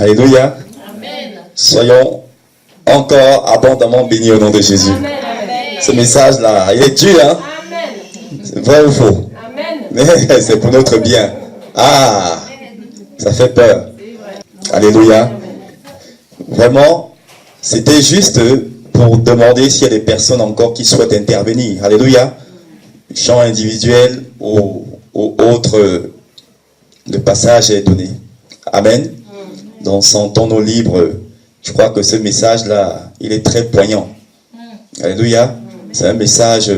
Alléluia. Amen. Soyons encore abondamment bénis au nom de Jésus. Amen. Ce message-là, il est dur, hein? Amen. C'est vrai ou faux? Amen. Mais c'est pour notre bien. Ah, ça fait peur. Alléluia. Vraiment, c'était juste pour demander s'il y a des personnes encore qui souhaitent intervenir. Alléluia. Chant individuel ou autre, le passage est donné. Amen. Dans son ton libre, je crois que ce message-là, il est très poignant. Alléluia. C'est un message,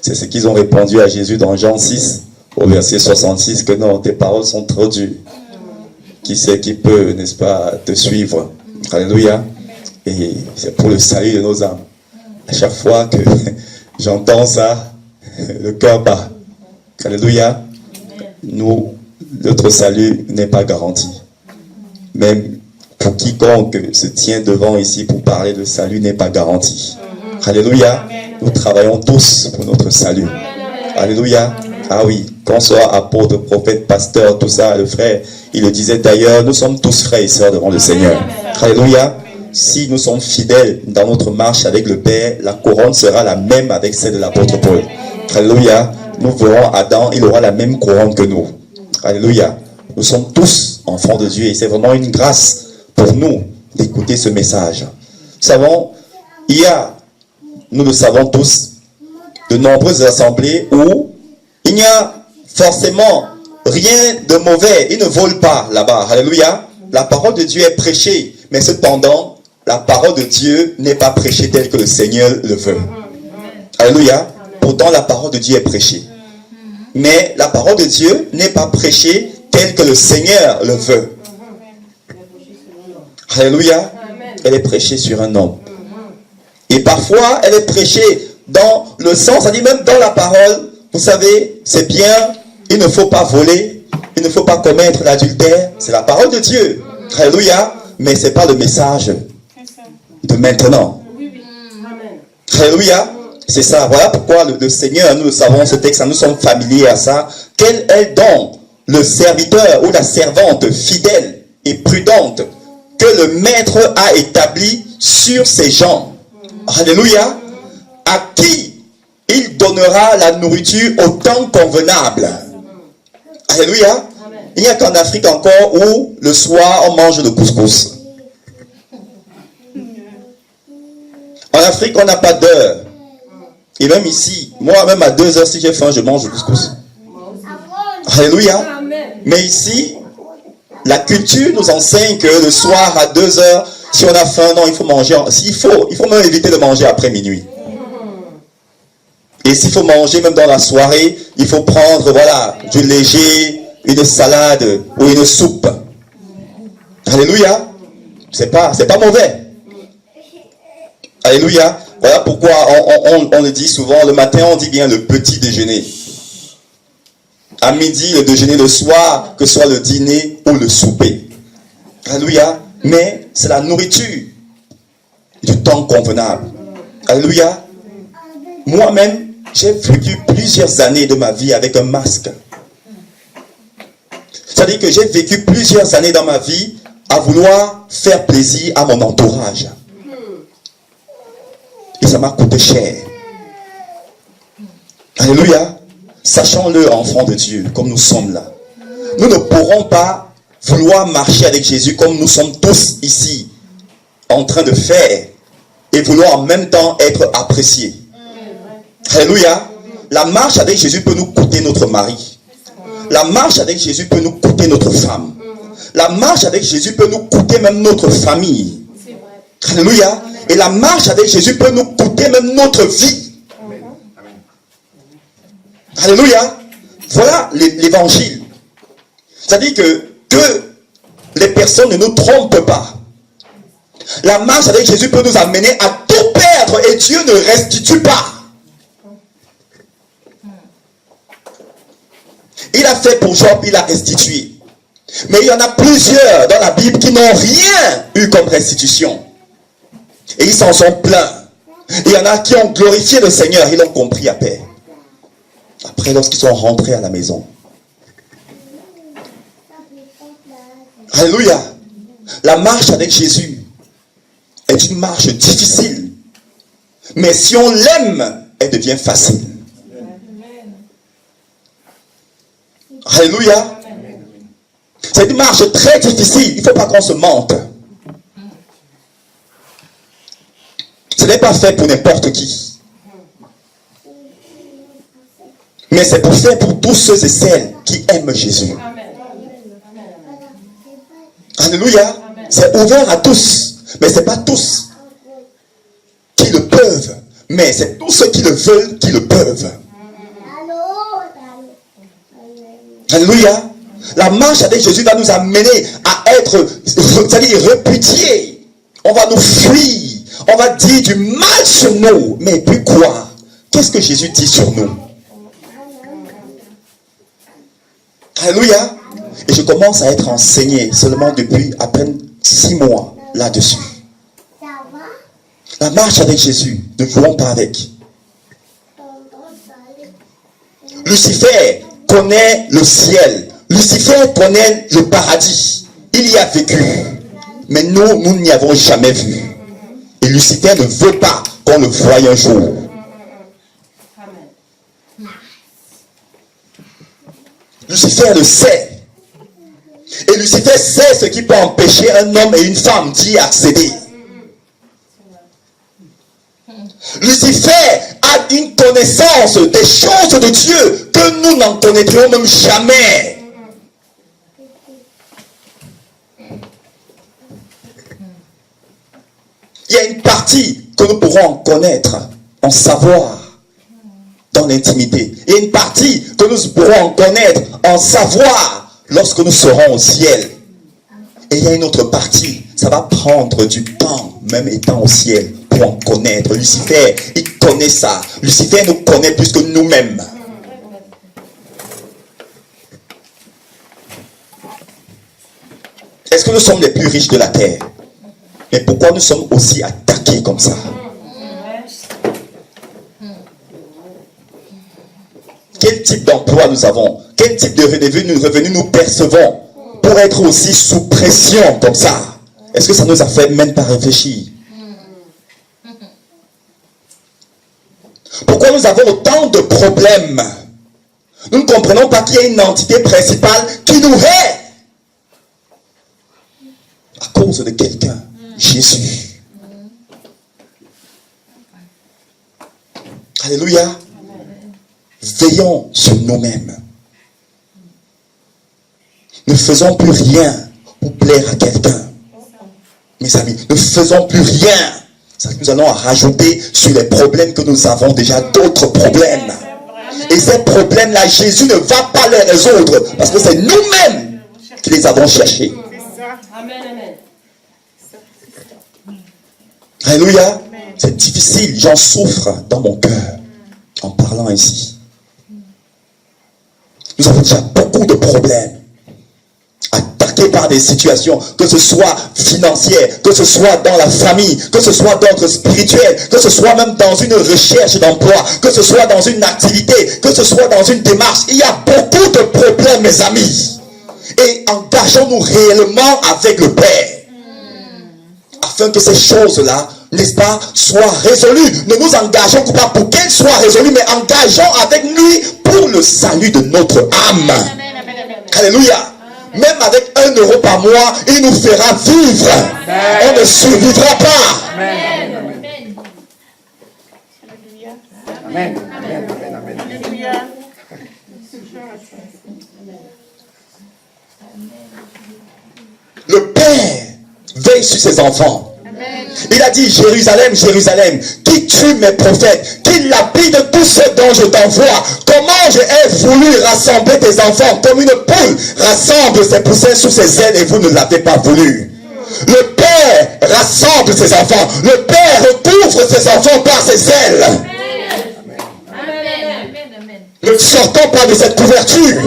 c'est ce qu'ils ont répondu à Jésus dans Jean 6, au verset 66, que non, tes paroles sont trop dures. Qui sait qui peut, n'est-ce pas, te suivre. Alléluia. Et c'est pour le salut de nos âmes. À chaque fois que j'entends ça, le cœur bat. Alléluia. Nous, notre salut n'est pas garanti. Même pour quiconque se tient devant ici pour parler de salut n'est pas garanti. Alléluia. Nous travaillons tous pour notre salut. Alléluia. Ah oui, qu'on soit apôtre, prophète, pasteur, tout ça, le frère, il le disait d'ailleurs, nous sommes tous frères et sœurs devant le Seigneur. Alléluia. Si nous sommes fidèles dans notre marche avec le Père, la couronne sera la même avec celle de l'apôtre Paul. Alléluia. Nous verrons Adam, il aura la même couronne que nous. Alléluia. Nous sommes tous enfants de Dieu et c'est vraiment une grâce pour nous d'écouter ce message. Nous savons, il y a, nous le savons tous, de nombreuses assemblées où il n'y a forcément rien de mauvais. Ils ne volent pas là-bas. Alléluia. La parole de Dieu est prêchée. Mais cependant, la parole de Dieu n'est pas prêchée telle que le Seigneur le veut. Alléluia. Pourtant, la parole de Dieu est prêchée. Mais la parole de Dieu n'est pas prêchée telle que le Seigneur le veut. Alléluia. Elle est prêchée sur un homme. Et parfois, elle est prêchée dans le sens, ça dit même dans la parole, vous savez, c'est bien, il ne faut pas voler, il ne faut pas commettre l'adultère. C'est la parole de Dieu. Alléluia. Mais ce n'est pas le message de maintenant. Alléluia. C'est ça. Voilà pourquoi le Seigneur, nous le savons, ce texte, nous sommes familiers à ça. Quel est donc le serviteur ou la servante fidèle et prudente que le maître a établi sur ses gens? Alléluia. À qui il donnera la nourriture au temps convenable. Alléluia. Il n'y a qu'en Afrique encore où le soir on mange le couscous. En Afrique on n'a pas d'heure. Et même ici, moi même à 2 heures si j'ai faim je mange le couscous. Alléluia. Mais ici, la culture nous enseigne que le soir à 2 heures, si on a faim, non, il faut manger. Il faut même éviter de manger après minuit. Et s'il faut manger même dans la soirée, il faut prendre, voilà, du léger, une salade ou une soupe. Alléluia. C'est pas mauvais. Alléluia. Voilà pourquoi on le dit souvent, le matin on dit bien le petit déjeuner. À midi, le déjeuner, le soir, que ce soit le dîner ou le souper. Alléluia. Mais c'est la nourriture du temps convenable. Alléluia. Moi-même, j'ai vécu plusieurs années de ma vie avec un masque. C'est-à-dire que j'ai vécu plusieurs années dans ma vie à vouloir faire plaisir à mon entourage. Et ça m'a coûté cher. Alléluia. Sachons-le, enfants de Dieu, comme nous sommes là. Nous ne pourrons pas vouloir marcher avec Jésus comme nous sommes tous ici en train de faire et vouloir en même temps être appréciés. Alléluia. La marche avec Jésus peut nous coûter notre mari. La marche avec Jésus peut nous coûter notre femme. La marche avec Jésus peut nous coûter même notre famille. Alléluia. Et la marche avec Jésus peut nous coûter même notre vie. Alléluia. Voilà l'évangile. C'est-à-dire que les personnes ne nous trompent pas. La marche avec Jésus peut nous amener à tout perdre et Dieu ne restitue pas. Il a fait pour Job, il a restitué. Mais il y en a plusieurs dans la Bible qui n'ont rien eu comme restitution. Et ils s'en sont plaints. Il y en a qui ont glorifié le Seigneur, ils l'ont compris à paix. Après, lorsqu'ils sont rentrés à la maison. Alléluia. La marche avec Jésus est une marche difficile. Mais si on l'aime, elle devient facile. Alléluia. C'est une marche très difficile. Il ne faut pas qu'on se mente. Ce n'est pas fait pour n'importe qui. Mais c'est pour faire pour tous ceux et celles qui aiment Jésus. Alléluia. C'est ouvert à tous. Mais ce n'est pas tous qui le peuvent. Mais c'est tous ceux qui le veulent qui le peuvent. Alléluia. La marche avec Jésus va nous amener à être, c'est-à-dire répudiés. On va nous fuir. On va dire du mal sur nous. Mais puis quoi? Qu'est-ce que Jésus dit sur nous? Alléluia. Et je commence à être enseigné seulement depuis à peine 6 mois là-dessus. La marche avec Jésus, ne jouons pas avec. Lucifer connaît le ciel. Lucifer connaît le paradis. Il y a vécu. Mais nous n'y avons jamais vu. Et Lucifer ne veut pas qu'on le voie un jour. Lucifer le sait. Et Lucifer sait ce qui peut empêcher un homme et une femme d'y accéder. Lucifer a une connaissance des choses de Dieu que nous n'en connaîtrons même jamais. Il y a une partie que nous pourrons en connaître, en savoir, dans l'intimité. Il y a une partie que nous pourrons en connaître, en savoir, lorsque nous serons au ciel. Et il y a une autre partie, ça va prendre du temps, même étant au ciel, pour en connaître. Lucifer, il connaît ça. Lucifer nous connaît plus que nous-mêmes. Est-ce que nous sommes les plus riches de la terre? Mais pourquoi nous sommes aussi attaqués comme ça? Quel type d'emploi nous avons? Quel type de revenus nous percevons pour être aussi sous pression comme ça? Est-ce que ça nous a fait même pas réfléchir? Pourquoi nous avons autant de problèmes? Nous ne comprenons pas qu'il y a une entité principale qui nous hait à cause de quelqu'un. Jésus. Alléluia. Veillons sur nous-mêmes. Ne faisons plus rien pour plaire à quelqu'un. Mes amis, ne faisons plus rien. Nous allons rajouter sur les problèmes que nous avons déjà d'autres problèmes. Et ces problèmes-là, Jésus ne va pas les résoudre parce que c'est nous-mêmes qui les avons cherchés. Alléluia. C'est difficile. J'en souffre dans mon cœur en parlant ainsi. Nous avons déjà beaucoup de problèmes. Attaqués par des situations, que ce soit financières, que ce soit dans la famille, que ce soit d'ordre spirituel, que ce soit même dans une recherche d'emploi, que ce soit dans une activité, que ce soit dans une démarche. Il y a beaucoup de problèmes, mes amis. Et engageons-nous réellement avec le Père. Afin que ces choses-là, n'est-ce pas, soient résolues. Ne nous engageons pas pour qu'elles soient résolues, mais engageons avec lui pour le salut de notre âme. Alléluia. Même avec 1 euro par mois, il nous fera vivre. On ne survivra pas. Amen. Amen. Alléluia. Le Père veille sur ses enfants. Il a dit, Jérusalem, Jérusalem, qui tue mes prophètes, qui lapide tous ceux dont je t'envoie. Comment je ai voulu rassembler tes enfants comme une poule rassemble ses poussins sous ses ailes et vous ne l'avez pas voulu. Le Père rassemble ses enfants. Le Père recouvre ses enfants par ses ailes. Ne sortons pas de cette couverture.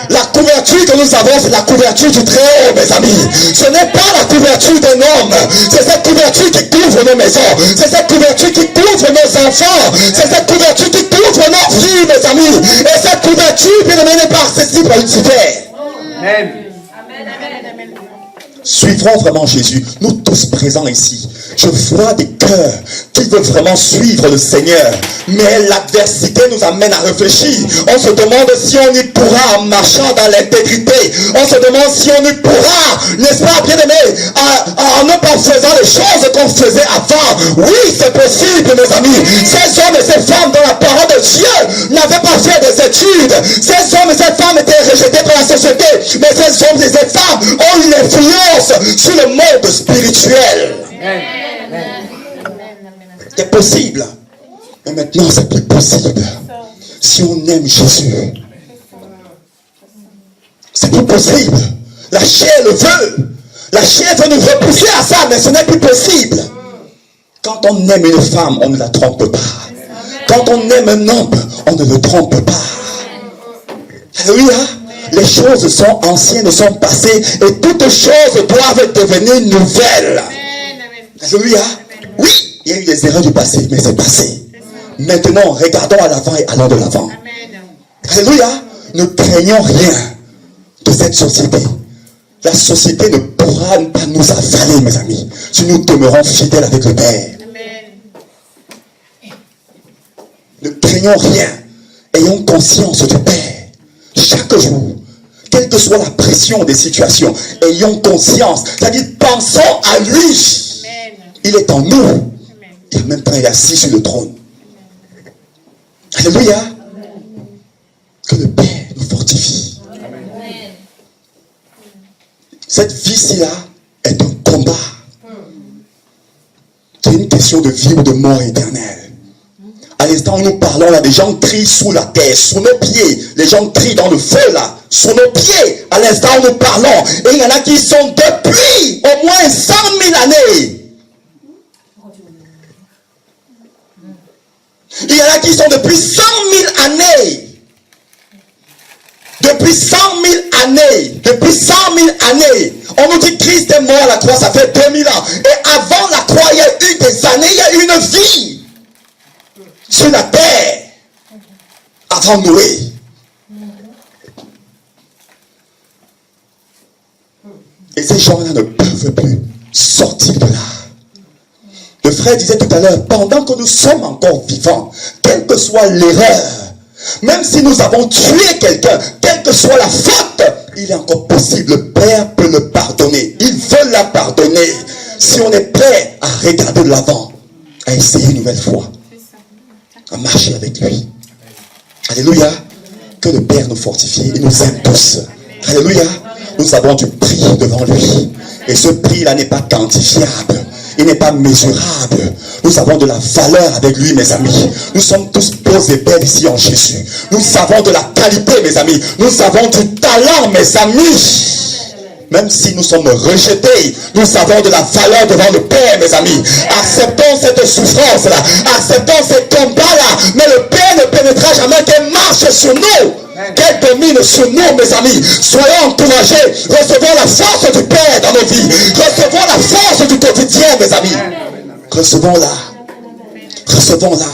La couverture que nous avons, c'est la couverture du Très-Haut, mes amis. Ce n'est pas la couverture d'un homme. C'est cette couverture qui couvre nos maisons. C'est cette couverture qui couvre nos enfants. C'est cette couverture qui couvre nos vies, mes amis. Et cette couverture, bien aimée, n'est pas accessible à Lucifer. Amen. suivront vraiment Jésus. Nous tous présents ici, je vois des cœurs qui veulent vraiment suivre le Seigneur. Mais l'adversité nous amène à réfléchir. On se demande si on y pourra en marchant dans l'intégrité. On se demande si on y pourra, n'est-ce pas, bien-aimés, en ne pas faisant les choses qu'on faisait avant. Oui, c'est possible, mes amis. Ces hommes et ces femmes dans la parole de Dieu n'avaient pas fait des études. Ces hommes et ces femmes étaient rejetés par la société. Mais ces hommes et ces femmes ont une influence sur le monde spirituel. C'est possible. Mais maintenant, c'est plus possible. Si on aime Jésus, c'est plus possible. La chair le veut. La chair veut nous repousser à ça, mais ce n'est plus possible. Quand on aime une femme, on ne la trompe pas. Quand on aime un homme, on ne le trompe pas. Alléluia. Les choses sont anciennes, sont passées, et toutes choses doivent devenir nouvelles. Alléluia. Oui, il y a eu des erreurs du passé, mais c'est passé. Maintenant, regardons à l'avant et allons de l'avant. Alléluia. Ne craignons rien de cette société. La société ne pourra pas nous avaler, mes amis, si nous demeurons fidèles avec le Père. Ne craignons rien. Ayons conscience du Père. Chaque jour, quelle que soit la pression des situations, ayons conscience. C'est-à-dire, pensons à lui. Il est en nous. Et en même temps, il est assis sur le trône. Alléluia. Que le Père nous fortifie. Cette vie-ci-là est un combat. C'est une question de vie ou de mort éternelle. À l'instant où nous parlons là, des gens crient sous la terre, sous nos pieds. Les gens crient dans le feu là, sous nos pieds. À l'instant où nous parlons. Et il y en a qui sont depuis au moins 100 000 années. Il y en a qui sont depuis 100 000 années. Depuis 100 000 années. Depuis 100 000 années. On nous dit Christ est mort à la croix, ça fait 2000 ans. Et avant la croix, il y a eu des années, il y a eu une vie sur la terre avant Noé. Et ces gens-là ne peuvent plus sortir de là. Le frère disait tout à l'heure, pendant que nous sommes encore vivants, quelle que soit l'erreur, même si nous avons tué quelqu'un, quelle que soit la faute, il est encore possible, le Père peut le pardonner. Il veut la pardonner. Si on est prêt à regarder de l'avant, à essayer une nouvelle fois, à marcher avec lui. Alléluia. Que le Père nous fortifie et nous aime tous. Alléluia. Nous avons du prix devant lui. Et ce prix-là n'est pas quantifiable. Il n'est pas mesurable. Nous avons de la valeur avec lui, mes amis. Nous sommes tous beaux et belles ici en Jésus. Nous avons de la qualité, mes amis. Nous avons du talent, mes amis. Même si nous sommes rejetés, nous avons de la valeur devant le Père, mes amis. Acceptons cette souffrance-là. Acceptons ces combats-là. Mais le Père ne permettra jamais qu'elle marche sur nous. Qu'elle domine sur nous, mes amis. Soyons encouragés. Recevons la force du Père dans nos vies. Recevons la force du quotidien, mes amis. Recevons-la. Recevons-la.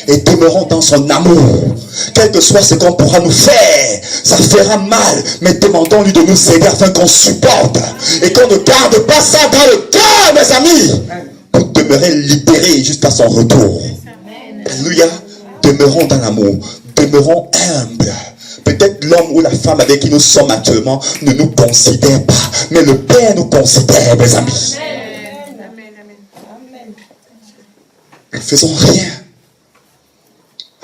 Et demeurons dans son amour. Quel que soit ce qu'on pourra nous faire, ça fera mal. Mais demandons-lui de nous aider afin qu'on supporte. Et qu'on ne garde pas ça dans le cœur, mes amis. Pour demeurer libérés jusqu'à son retour. Alléluia. Demeurons dans l'amour. Demeurons humbles. Peut-être l'homme ou la femme avec qui nous sommes actuellement ne nous considère pas. Mais le Père nous considère, mes amis. Ne faisons rien.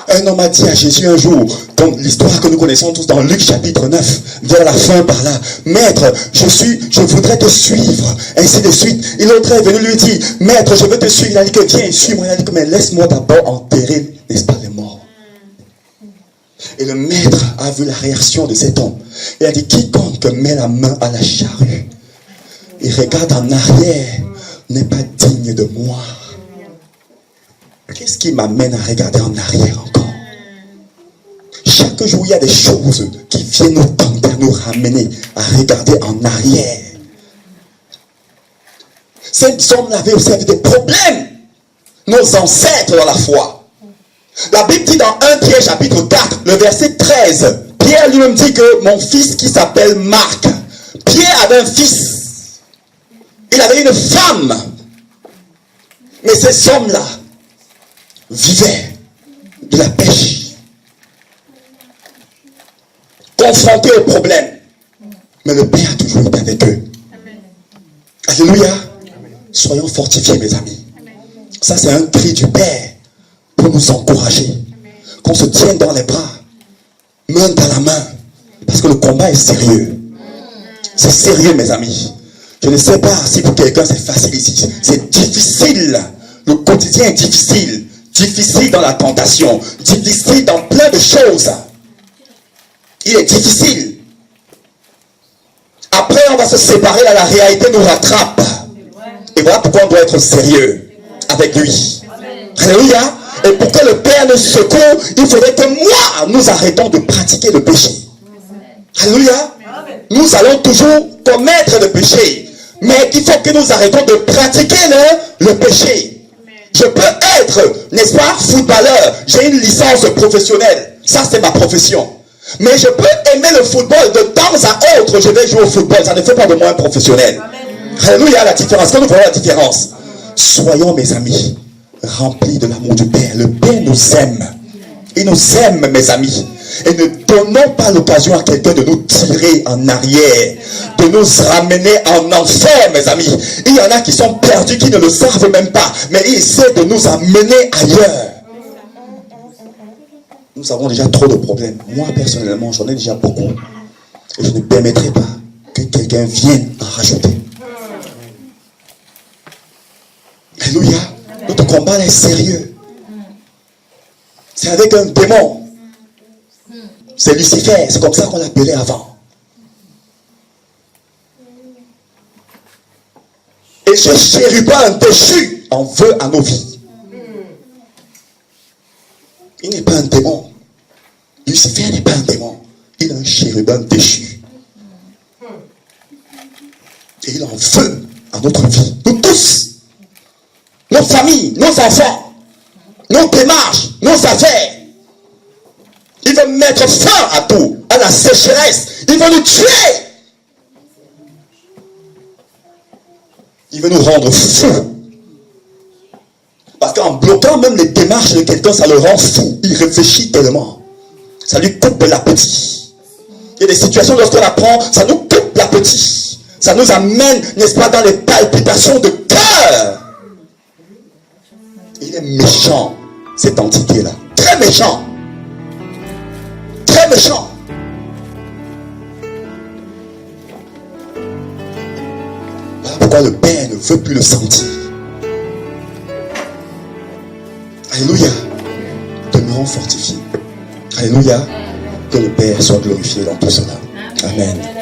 Un homme a dit à Jésus un jour, dans l'histoire que nous connaissons tous dans Luc chapitre 9, vers la fin par là, Maître, je voudrais te suivre, ainsi de suite. Et l'autre est venu lui dire, Maître, je veux te suivre. Il a dit que viens, suis-moi. Il a dit que mais laisse-moi d'abord enterrer, n'est-ce pas, les morts. Et le maître a vu la réaction de cet homme. Il a dit, quiconque met la main à la charrue et regarde en arrière n'est pas digne de moi. Qu'est-ce qui m'amène à regarder en arrière encore? Chaque jour, il y a des choses qui viennent nous tenter, nous ramener à regarder en arrière. Ces hommes-là avaient aussi des problèmes. Nos ancêtres dans la foi. La Bible dit dans 1 Pierre chapitre 4, le verset 13, Pierre lui-même dit que mon fils qui s'appelle Marc, Pierre avait un fils Il avait une femme. Mais ces hommes-là vivaient de la pêche. Confrontés aux problèmes. Mais le Père a toujours été avec eux. Alléluia. Soyons fortifiés, mes amis. Ça, c'est un cri du Père pour nous encourager. Qu'on se tienne dans les bras, main dans la main. Parce que le combat est sérieux. C'est sérieux, mes amis. Je ne sais pas si pour quelqu'un c'est facile ici. C'est difficile. Le quotidien est difficile. Difficile dans la tentation. Difficile dans plein de choses. Il est difficile. Après, on va se séparer, là, la réalité nous rattrape. Et voilà pourquoi on doit être sérieux avec lui. Alléluia. Et pour que le Père nous secoue, il faudrait que nous arrêtons de pratiquer le péché. Alléluia. Nous allons toujours commettre le péché. Mais il faut que nous arrêtons de pratiquer le péché. Je peux être, n'est-ce pas, footballeur. J'ai une licence professionnelle. Ça, c'est ma profession. Mais je peux aimer le football de temps à autre. Je vais jouer au football. Ça ne fait pas de moi un professionnel. Alléluia, la différence. Quand nous voyons la différence. Soyons, mes amis, remplis de l'amour du Père. Le Père nous aime. Il nous aime, mes amis. Et ne donnons pas l'occasion à quelqu'un de nous tirer en arrière, de nous ramener en enfer, mes amis. Il y en a qui sont perdus, qui ne le savent même pas, mais ils essaient de nous amener ailleurs. Nous avons déjà trop de problèmes. Moi, personnellement, j'en ai déjà beaucoup. Et je ne permettrai pas que quelqu'un vienne en rajouter. Alléluia. Notre combat est sérieux. C'est avec un démon. C'est Lucifer, c'est comme ça qu'on l'appelait avant. Et ce chérubin déchu en veut à nos vies. Il n'est pas un démon. Lucifer n'est pas un démon. Il est un chérubin déchu. Et il en veut à notre vie. Nous tous. Nos familles, nos enfants, nos démarches, nos affaires. Il veut mettre fin à tout, à la sécheresse. Il veut nous tuer. Il veut nous rendre fous. Parce qu'en bloquant même les démarches de quelqu'un, ça le rend fou. Il réfléchit tellement. Ça lui coupe l'appétit. Il y a des situations, lorsqu'on apprend, ça nous coupe l'appétit. Ça nous amène, n'est-ce pas, dans les palpitations de cœur. Il est méchant, cette entité-là. Très méchant. Très méchant. Voilà pourquoi le Père ne veut plus le sentir. Alléluia. Demeurons fortifiés. Alléluia. Que le Père soit glorifié dans tout cela. Amen.